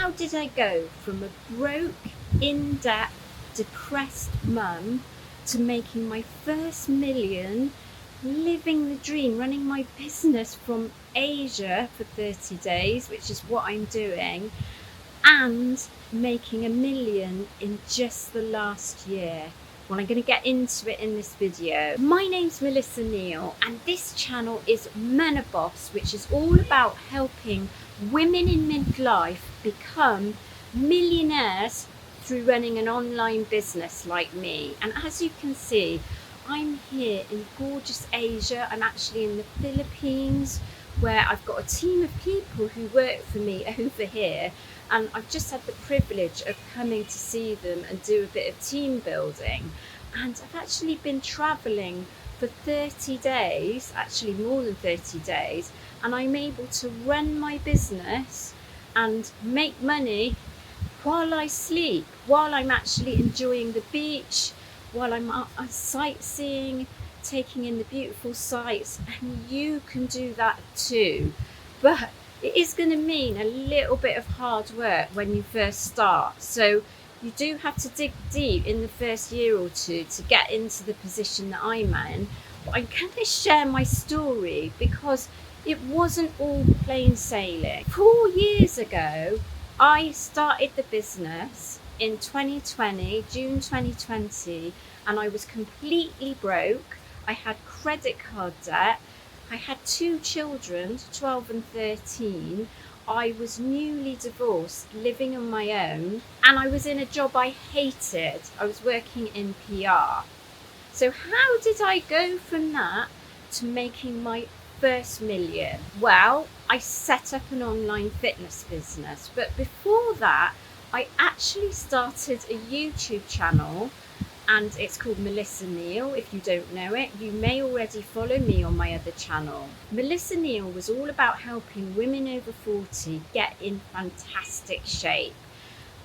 How did I go from a broke, in-debt, depressed mum to making my first million, living the dream, running my business from Asia for 30 days, which is what I'm doing, and making a million in just the last year? Well, I'm going to get into it in this video. My name's Melissa Neal, and this channel is Menopause, which is all about helping women in midlife become millionaires through running an online business like me. And as you can see, I'm here in gorgeous Asia. I'm actually in the Philippines, where I've got a team of people who work for me over here, and I've just had the privilege of coming to see them and do a bit of team building. And I've actually been traveling for 30 days, actually more than 30 days, and I'm able to run my business and make money while I sleep, while I'm actually enjoying the beach, while I'm sightseeing, taking in the beautiful sights. And you can do that too. But it is going to mean a little bit of hard work when you first start. So you do have to dig deep in the first year or two to get into the position that I'm in. But I'm going to share my story because it wasn't all plain sailing. 4 years ago, I started the business in 2020, June 2020, and I was completely broke. I had credit card debt. I had 2 children, 12 and 13. I was newly divorced, living on my own, and I was in a job I hated. I was working in PR. So how did I go from that to making my first million? Well, I set up an online fitness business, but before that, I actually started a YouTube channel, and it's called Melissa Neal. If you don't know it, you may already follow me on my other channel. Melissa Neal was all about helping women over 40 get in fantastic shape.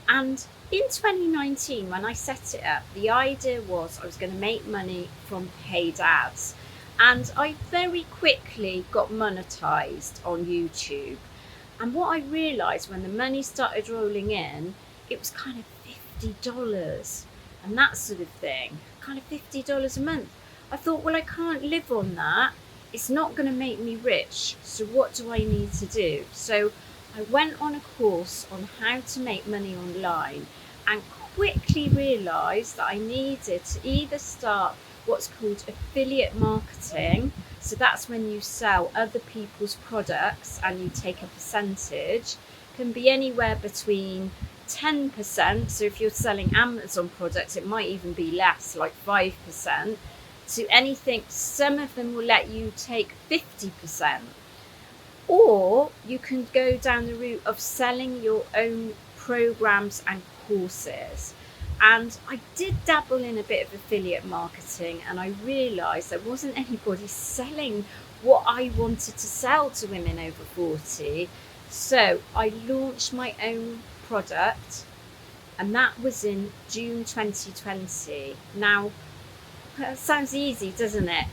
And in 2019, when I set it up, the idea was I was going to make money from paid ads. And I very quickly got monetized on YouTube. And what I realized when the money started rolling in, it was kind of $50 and that sort of thing, kind of $50 a month. I thought, well, I can't live on that. It's not going to make me rich. So what do I need to do? So I went on a course on how to make money online, and quickly realized that I needed to either start what's called affiliate marketing. So that's when you sell other people's products and you take a percentage. Can be anywhere between 10%, so if you're selling Amazon products, it might even be less, like 5%, to anything. Some of them will let you take 50%. Or you can go down the route of selling your own programs and courses. And I did dabble in a bit of affiliate marketing, and I realized there wasn't anybody selling what I wanted to sell to women over 40. So I launched my own product, and that was in June 2020. Now, that sounds easy, doesn't it?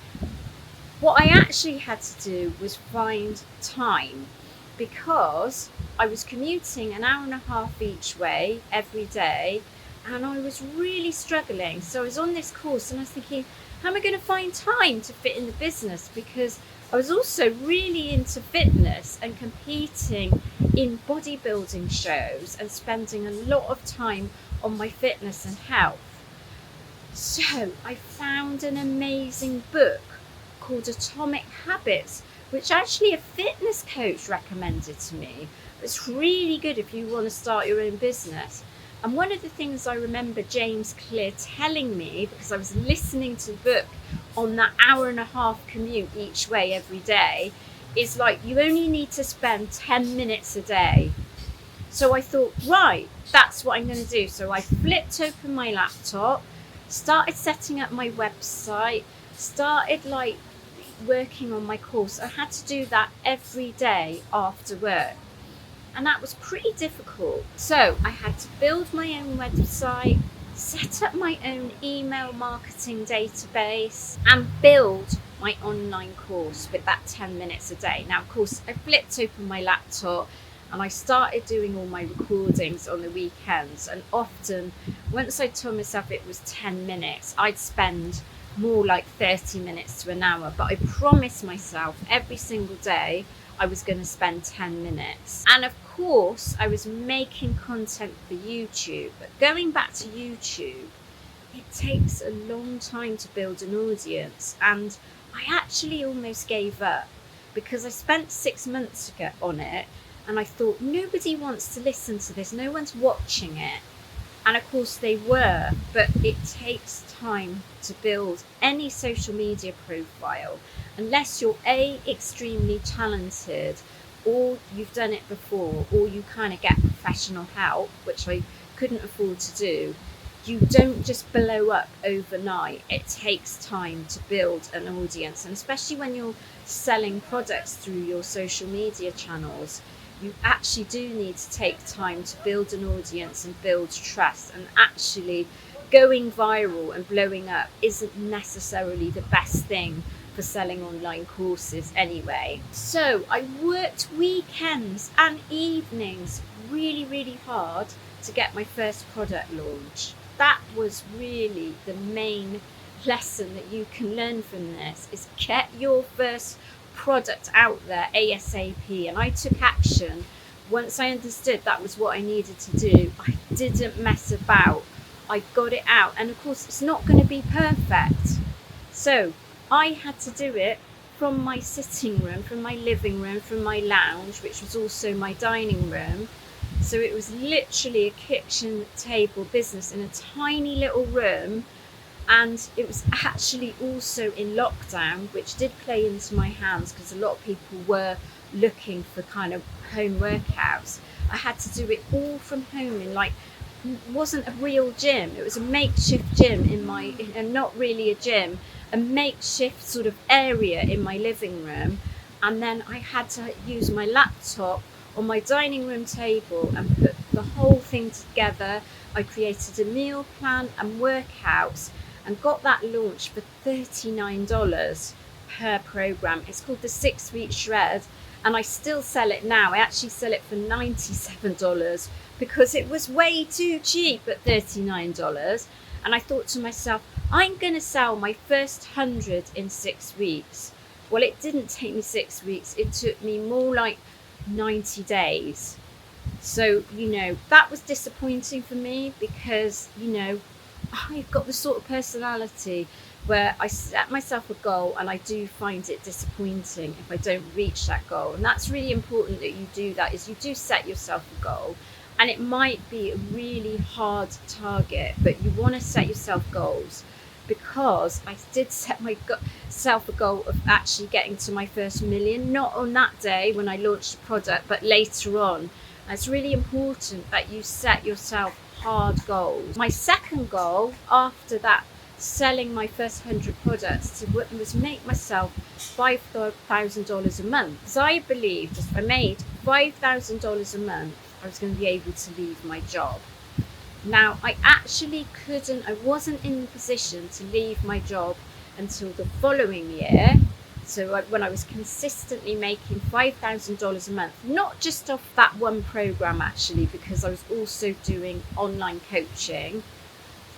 What I actually had to do was find time, because I was commuting an hour and a half each way every day, and I was really struggling. So I was on this course and I was thinking, how am I going to find time to fit in the business? Because I was also really into fitness and competing in bodybuilding shows and spending a lot of time on my fitness and health. So I found an amazing book called Atomic Habits, which actually a fitness coach recommended to me. It's really good if you want to start your own business. And one of the things I remember James Clear telling me, because I was listening to the book on that hour and a half commute each way every day, is like, you only need to spend 10 minutes a day. So I thought, right, that's what I'm going to do. So I flipped open my laptop, started setting up my website, started working on my course. I had to do that every day after work, and that was pretty difficult. So I had to build my own website, set up my own email marketing database, and build my online course with that 10 minutes a day. Now, of course, I flipped open my laptop and I started doing all my recordings on the weekends. And often, once I told myself it was 10 minutes, I'd spend more like 30 minutes to an hour. But I promised myself every single day I was going to spend 10 minutes. And of course, I was making content for YouTube. But going back to YouTube, it takes a long time to build an audience. And I actually almost gave up because I spent 6 months to get on it. And I thought, nobody wants to listen to this. No one's watching it. And of course they were, but it takes time to build any social media profile unless you're extremely talented, or you've done it before, or you kind of get professional help, which I couldn't afford to do. You don't just blow up overnight. It takes time to build an audience, and especially when you're selling products through your social media channels, you actually do need to take time to build an audience and build trust. And actually going viral and blowing up isn't necessarily the best thing for selling online courses anyway. So I worked weekends and evenings really hard to get my first product launch. That was really the main lesson that you can learn from this, is get your first product out there ASAP. And I took action once I understood that was what I needed to do. I didn't mess about. I got it out, and of course it's not going to be perfect, so I had to do it from my sitting room, from my living room, from my lounge, which was also my dining room. So it was literally a kitchen table business in a tiny little room. And it was actually also in lockdown, which did play into my hands because a lot of people were looking for kind of home workouts. I had to do it all from home in wasn't a real gym. It was a makeshift gym and not really a gym, a makeshift sort of area in my living room. And then I had to use my laptop on my dining room table and put the whole thing together. I created a meal plan and workouts and got that launched for $39 per program. It's called the 6-week shred, and I still sell it now. I actually sell it for $97 because it was way too cheap at $39. And I thought to myself, I'm going to sell my first 100 in 6 weeks. Well, it didn't take me 6 weeks. It took me more like 90 days. So, that was disappointing for me because, I've got the sort of personality where I set myself a goal and I do find it disappointing if I don't reach that goal. And that's really important that you do that, is you do set yourself a goal. And it might be a really hard target, but you want to set yourself goals, because I did set myself a goal of actually getting to my first million, not on that day when I launched the product, but later on. And it's really important that you set yourself hard goals. My second goal after that, selling my first 100 products, was make myself $5,000 a month. Because I believed if I made $5,000 a month, I was going to be able to leave my job. Now, I wasn't in the position to leave my job until the following year. So when I was consistently making $5,000 a month, not just off that one program actually, because I was also doing online coaching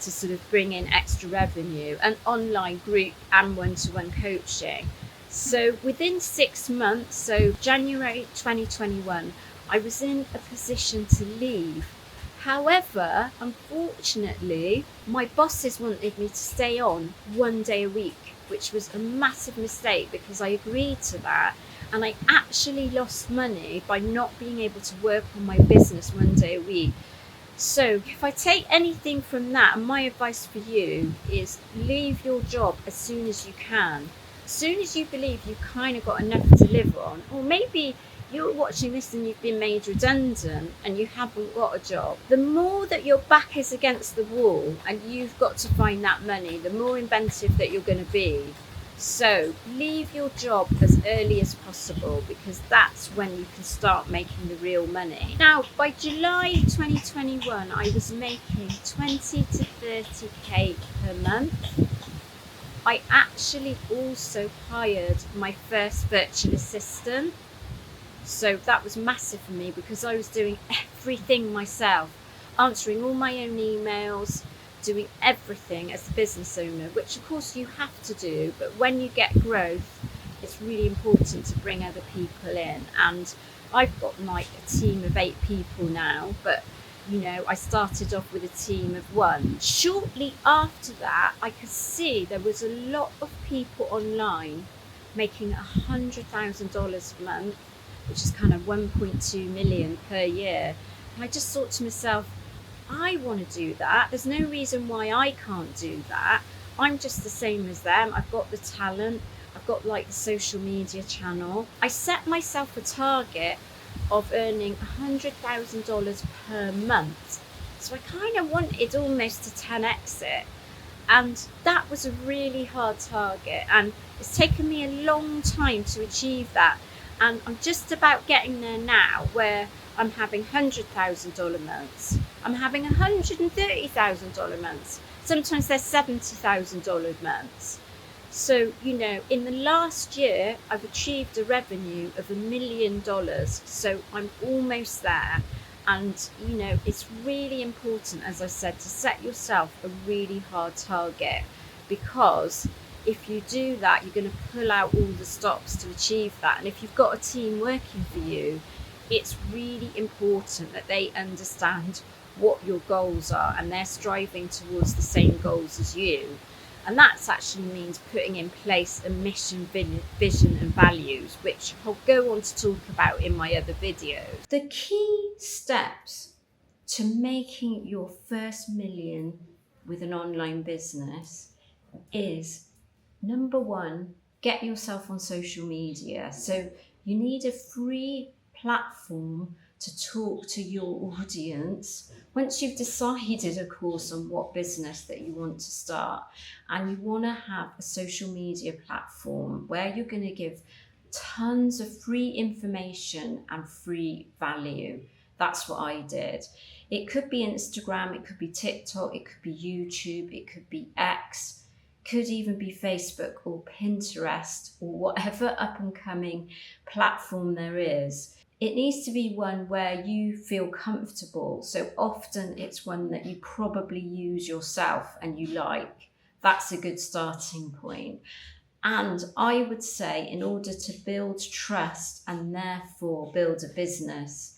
to sort of bring in extra revenue, and online group and one-to-one coaching. So within 6 months, so January 2021, I was in a position to leave. However, unfortunately, my bosses wanted me to stay on 1 day a week, which was a massive mistake because I agreed to that, and I actually lost money by not being able to work on my business 1 day a week. So if I take anything from that, and my advice for you is leave your job as soon as you can. As soon as you believe you kind of got enough to live on, or maybe you're watching this and you've been made redundant and you haven't got a job, the more that your back is against the wall and you've got to find that money, the more inventive that you're going to be. So leave your job as early as possible, because that's when you can start making the real money. Now, by July 2021, I was making 20 to 30k per month. I actually also hired my first virtual assistant. So that was massive for me because I was doing everything myself, answering all my own emails, doing everything as a business owner, which of course you have to do. But when you get growth, it's really important to bring other people in. And I've got like a team of 8 people now, but you know, I started off with a team of 1. Shortly after that, I could see there was a lot of people online making $100,000 a month, which is kind of 1.2 million per year. And I just thought to myself, I want to do that. There's no reason why I can't do that. I'm just the same as them. I've got the talent. I've got like the social media channel. I set myself a target of earning $100,000 per month. So I kind of wanted almost to 10x it. And that was a really hard target. And it's taken me a long time to achieve that. And I'm just about getting there now, where I'm having $100,000 months. I'm having $130,000 months. Sometimes they're $70,000 months. So, you know, in the last year, I've achieved a revenue of $1 million. So I'm almost there. And, you know, it's really important, as I said, to set yourself a really hard target, because if you do that, you're going to pull out all the stops to achieve that. And if you've got a team working for you, it's really important that they understand what your goals are and they're striving towards the same goals as you. And that actually means putting in place a mission, vision and values, which I'll go on to talk about in my other videos. The key steps to making your first million with an online business is, number 1, get yourself on social media. So you need a free platform to talk to your audience once you've decided, of course, on what business that you want to start. And you want to have a social media platform where you're going to give tons of free information and free value. That's what I did. It could be Instagram, it could be TikTok, it could be YouTube, it could be X, could even be Facebook or Pinterest or whatever up and coming platform there is. It needs to be one where you feel comfortable. So often it's one that you probably use yourself and you like. That's a good starting point. And I would say, in order to build trust and therefore build a business,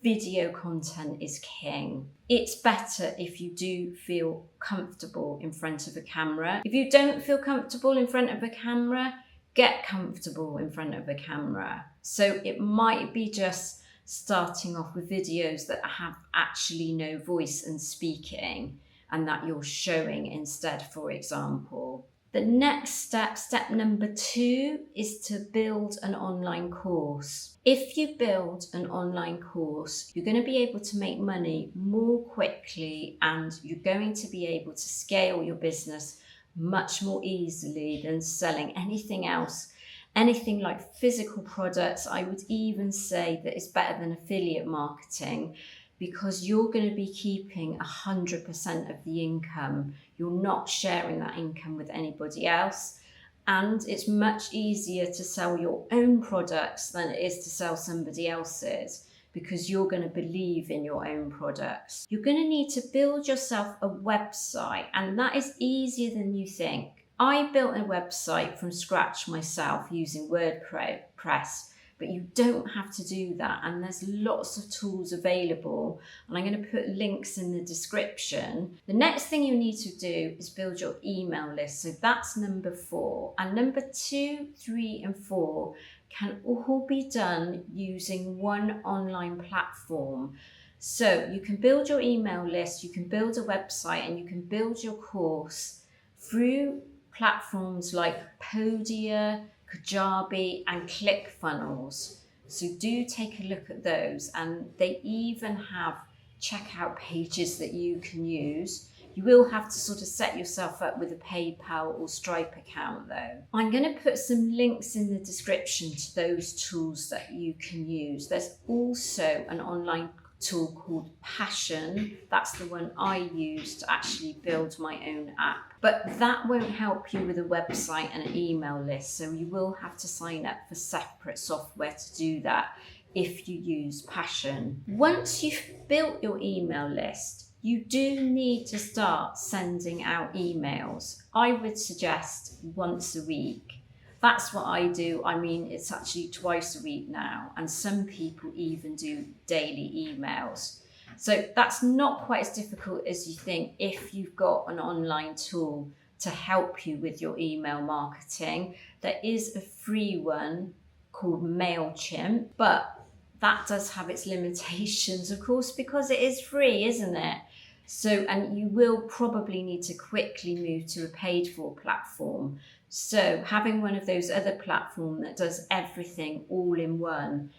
video content is king. It's better if you do feel comfortable in front of a camera. If you don't feel comfortable in front of a camera, get comfortable in front of a camera. So it might be just starting off with videos that have actually no voice and speaking, and that you're showing instead, for example. The next step number 2, is to build an online course. If you build an online course, you're going to be able to make money more quickly, and you're going to be able to scale your business much more easily than selling anything else. Anything like physical products, I would even say that it's better than affiliate marketing, because you're going to be keeping 100% of the income. You're not sharing that income with anybody else. And it's much easier to sell your own products than it is to sell somebody else's, because you're going to believe in your own products. You're going to need to build yourself a website, and that is easier than you think. I built a website from scratch myself using WordPress, but you don't have to do that. And there's lots of tools available, and I'm going to put links in the description. The next thing you need to do is build your email list. So that's number 4. And number 2, 3, and 4 can all be done using one online platform. So you can build your email list, you can build a website, and you can build your course through platforms like Podia, Kajabi, and ClickFunnels. So do take a look at those, and they even have checkout pages that you can use. You will have to sort of set yourself up with a PayPal or Stripe account though. I'm going to put some links in the description to those tools that you can use. There's also an online tool called Passion. That's the one I use to actually build my own app. But that won't help you with a website and an email list, so you will have to sign up for separate software to do that. if you use Passion. Once you've built your email list, you do need to start sending out emails. I would suggest once a week. That's what I do. I mean, it's actually twice a week now, and some people even do daily emails. So that's not quite as difficult as you think if you've got an online tool to help you with your email marketing. There is a free one called MailChimp, but that does have its limitations, of course, because it is free, isn't it? So, and you will probably need to quickly move to a paid for platform. So having one of those other platforms that does everything all in one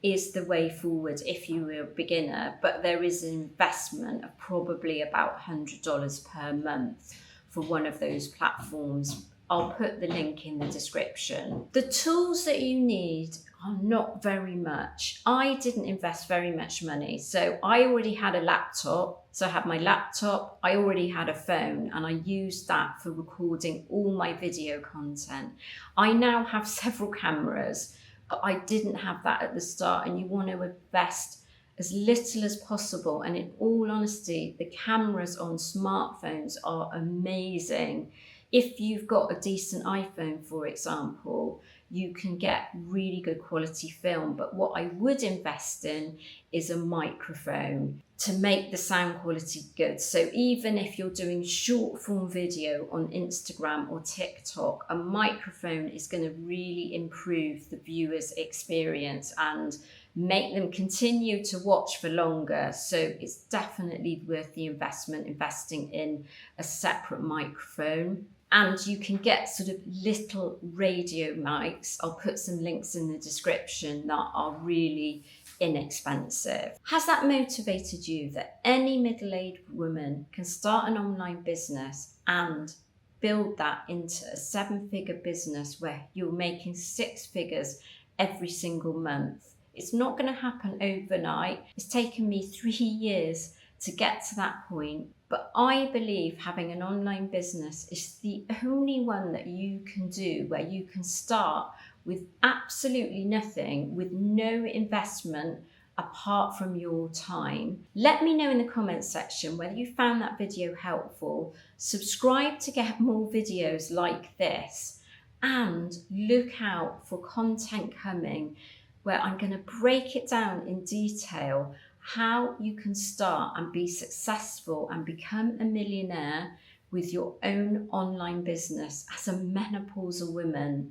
is the way forward if you were a beginner, but there is an investment of probably about $100 per month for one of those platforms. I'll put the link in the description. The tools that you need are not very much. I didn't invest very much money. So I already had a laptop. So I had my laptop, I already had a phone, and I used that for recording all my video content. I now have several cameras, but I didn't have that at the start, and you want to invest as little as possible. And in all honesty, the cameras on smartphones are amazing. If you've got a decent iPhone, for example, you can get really good quality film. But what I would invest in is a microphone to make the sound quality good. So even if you're doing short form video on Instagram or TikTok, a microphone is going to really improve the viewer's experience and make them continue to watch for longer. So it's definitely worth the investment, investing in a separate microphone. And you can get sort of little radio mics. I'll put some links in the description that are really inexpensive. Has that motivated you that any middle-aged woman can start an online business and build that into a 7-figure business where you're making 6 figures every single month? It's not going to happen overnight. It's taken me 3 years to get to that point. But I believe having an online business is the only one that you can do where you can start with absolutely nothing, with no investment apart from your time. Let me know in the comments section whether you found that video helpful. Subscribe to get more videos like this, and look out for content coming where I'm going to break it down in detail how you can start and be successful and become a millionaire with your own online business as a menopausal woman.